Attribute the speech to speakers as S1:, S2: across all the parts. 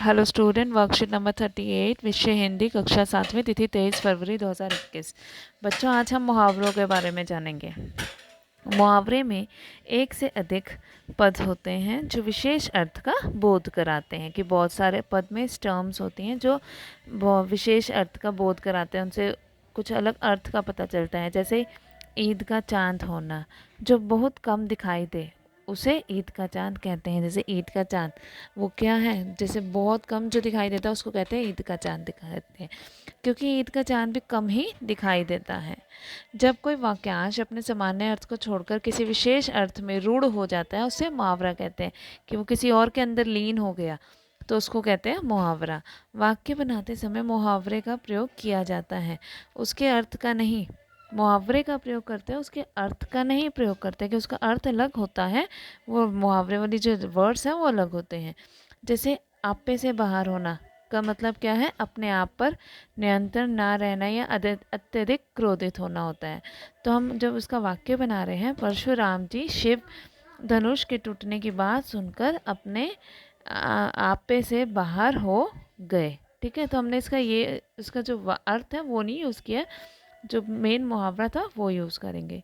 S1: Hello student, worksheet number 38, विषय हिंदी, कक्षा 7वीं, तिथि 23 फरवरी 2021। बच्चों, आज हम मुहावरों के बारे में जानेंगे। मुहावरे में एक से अधिक पद होते हैं जो विशेष अर्थ का बोध कराते हैं। कि बहुत सारे पद में टर्म्स होती हैं जो विशेष अर्थ का बोध कराते हैं, उनसे कुछ अलग अर्थ का पता चलता है। जैसे ईद का चांद होना, जो बहुत कम दिखाई दे उसे ईद का चांद कहते हैं। जैसे ईद का चांद वो क्या है, जैसे बहुत कम जो दिखाई देता है उसको कहते हैं ईद का चांद दिखाते हैं, क्योंकि ईद का चांद भी कम ही दिखाई देता है। जब कोई वाक्यांश अपने सामान्य अर्थ को छोड़कर किसी विशेष अर्थ में रूढ़ हो जाता है उसे मुहावरा कहते हैं। कि वो किसी और के अंदर लीन हो गया तो उसको कहते हैं मुहावरा। वाक्य बनाते समय मुहावरे का प्रयोग किया जाता है, उसके अर्थ का नहीं। मुहावरे का प्रयोग करते हैं, उसके अर्थ का नहीं प्रयोग करते, कि उसका अर्थ अलग होता है। वो मुहावरे वाली जो वर्ड्स हैं वो अलग होते हैं। जैसे आपे से बाहर होना का मतलब क्या है, अपने आप पर नियंत्रण ना रहना या अत्यधिक क्रोधित होना होता है। तो हम जब उसका वाक्य बना रहे हैं, परशुराम जी शिव धनुष के टूटने की बात सुनकर अपने आपे से बाहर हो गए। ठीक है, तो हमने इसका जो अर्थ है वो नहीं यूज़ किया, जो मेन मुहावरा था वो यूज़ करेंगे।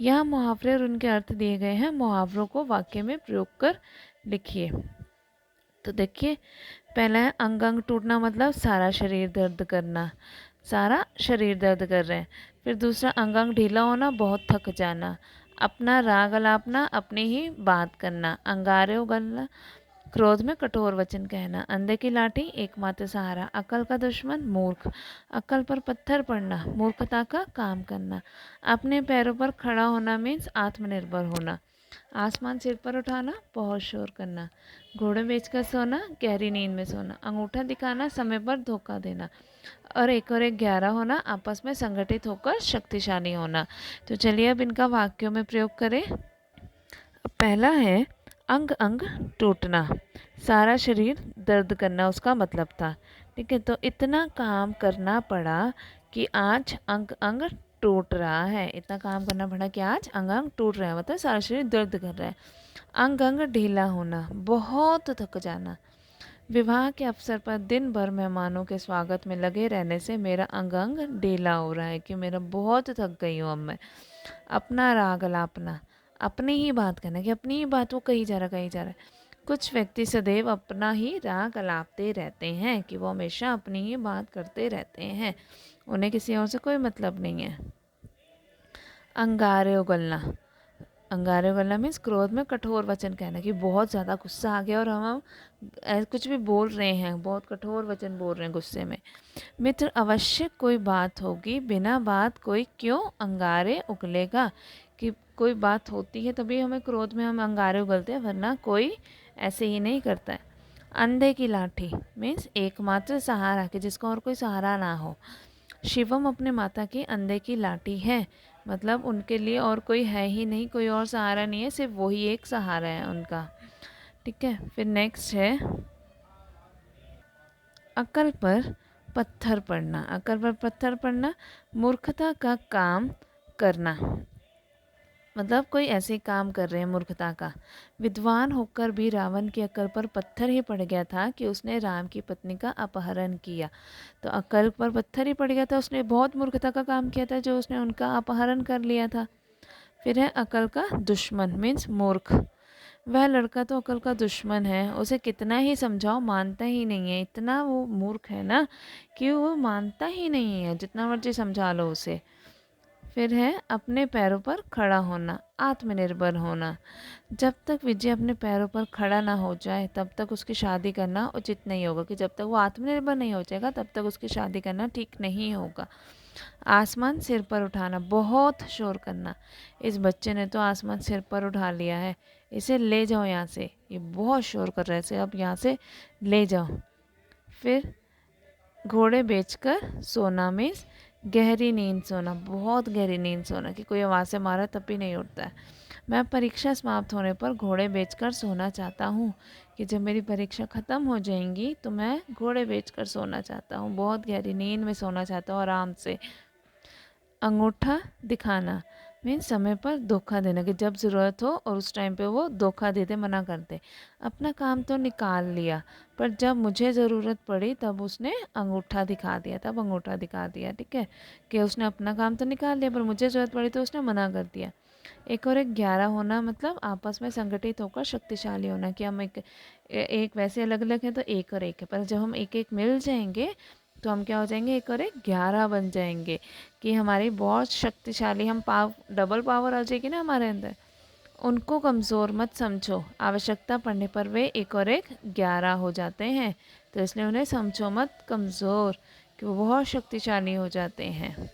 S1: यहाँ मुहावरे और उनके अर्थ दिए गए हैं। मुहावरों को वाक्य में प्रयोग कर लिखिए। तो देखिए, पहला है अंग अंग टूटना, मतलब सारा शरीर दर्द करना, सारा शरीर दर्द कर रहे हैं। फिर दूसरा अंग अंग ढीला होना, बहुत थक जाना। अपना राग अलापना, अपनी ही बात करना। अंगारे उगलना, क्रोध में कठोर वचन कहना। अंधे की लाठी एकमात्र सहारा। अकल का दुश्मन मूर्ख, अकल पर पत्थर पड़ना, मूर्खता का काम करना। अपने पैरों पर खड़ा होना मीन्स आत्मनिर्भर होना। आसमान सिर पर उठाना, बहुत शोर करना। घोड़े बेचकर सोना, गहरी नींद में सोना। अंगूठा दिखाना, समय पर धोखा देना। और एक 11 होना, आपस में संगठित होकर शक्तिशाली होना। तो चलिए अब इनका वाक्यों में प्रयोग करें। पहला है अंग अंग टूटना, सारा शरीर दर्द करना उसका मतलब था। ठीक है, तो इतना काम करना पड़ा कि आज अंग अंग टूट रहा है। इतना काम करना पड़ा कि आज अंग अंग टूट रहा है, मतलब सारा शरीर दर्द कर रहा है। अंग अंग ढीला होना, बहुत थक जाना। विवाह के अवसर पर दिन भर मेहमानों के स्वागत में लगे रहने से मेरा अंग अंग ढीला हो रहा है, कि मेरा बहुत थक गई हूँ अब मैं। अपना राग अलापना, अपनी ही बात करना, कि अपनी ही बात वो कही जा रहा है। कुछ व्यक्ति सदैव अपना ही राग अलापते रहते हैं, कि वो हमेशा अपनी ही बात करते रहते हैं, उन्हें किसी और से कोई मतलब नहीं है। अंगारे उगलना, अंगारे उगलना मीन्स क्रोध में कठोर वचन कहना, कि बहुत ज़्यादा गुस्सा आ गया और हम कुछ भी बोल रहे हैं, बहुत कठोर वचन बोल रहे हैं गुस्से में। मित्र, अवश्य कोई बात होगी, बिना बात कोई क्यों अंगारे उगलेगा। कि कोई बात होती है तभी हमें क्रोध में हम अंगारे उगलते हैं, वरना कोई ऐसे ही नहीं करता है। अंधे की लाठी मीन्स एकमात्र सहारा, कि जिसका और कोई सहारा ना हो। शिवम अपने माता की अंधे की लाठी है, मतलब उनके लिए और कोई है ही नहीं, कोई और सहारा नहीं है, सिर्फ वही एक सहारा है उनका। ठीक है, फिर नेक्स्ट है अकल पर पत्थर पड़ना। अकल पर पत्थर पड़ना, मूर्खता का काम करना, मतलब कोई ऐसे काम कर रहे हैं मूर्खता का। विद्वान होकर भी रावण की अकल पर पत्थर ही पड़ गया था कि उसने राम की पत्नी का अपहरण किया। तो अकल पर पत्थर ही पड़ गया था, उसने बहुत मूर्खता का काम किया था जो उसने उनका अपहरण कर लिया था। फिर है अकल का दुश्मन मीन्स मूर्ख। वह लड़का तो अकल का दुश्मन है, उसे कितना ही समझाओ मानता ही नहीं है। इतना वो मूर्ख है ना कि वो मानता ही नहीं है, जितना मर्जी समझा लो उसे। फिर है अपने पैरों पर खड़ा होना, आत्मनिर्भर होना। जब तक विजय अपने पैरों पर खड़ा ना हो जाए तब तक उसकी शादी करना उचित नहीं होगा। कि जब तक वो आत्मनिर्भर नहीं हो जाएगा तब तक उसकी शादी करना ठीक नहीं होगा। आसमान सिर पर उठाना, बहुत शोर करना। इस बच्चे ने तो आसमान सिर पर उठा लिया है, इसे ले जाओ यहाँ से, ये बहुत शोर कर रहा है, इसे अब यहाँ से ले जाओ। फिर घोड़े बेचकर सोना मीन्स गहरी नींद सोना, बहुत गहरी नींद सोना, कि कोई आवाज़ से मारा तब भी नहीं उठता है। मैं परीक्षा समाप्त होने पर घोड़े बेचकर सोना चाहता हूँ, कि जब मेरी परीक्षा ख़त्म हो जाएंगी तो मैं घोड़े बेचकर सोना चाहता हूँ, बहुत गहरी नींद में सोना चाहता हूँ आराम से। अंगूठा दिखाना, मीन्स समय पर धोखा देना, कि जब ज़रूरत हो और उस टाइम पे वो धोखा देते, मना करते। अपना काम तो निकाल लिया, पर जब मुझे ज़रूरत पड़ी तब उसने अंगूठा दिखा दिया, तब अंगूठा दिखा दिया, ठीक है, कि उसने अपना काम तो निकाल लिया पर मुझे ज़रूरत पड़ी तो उसने मना कर दिया। एक और एक 11 होना मतलब आपस में संगठित होकर शक्तिशाली होना, कि हम एक वैसे अलग अलग हैं तो एक और एक है, पर जब हम एक एक मिल जाएंगे तो हम क्या हो जाएंगे, एक और एक 11 बन जाएंगे, कि हमारी बहुत शक्तिशाली, हम डबल पावर आ जाएगी ना हमारे अंदर। उनको कमज़ोर मत समझो, आवश्यकता पड़ने पर वे एक और एक 11 हो जाते हैं, तो इसलिए उन्हें समझो मत कमज़ोर, कि वो बहुत शक्तिशाली हो जाते हैं।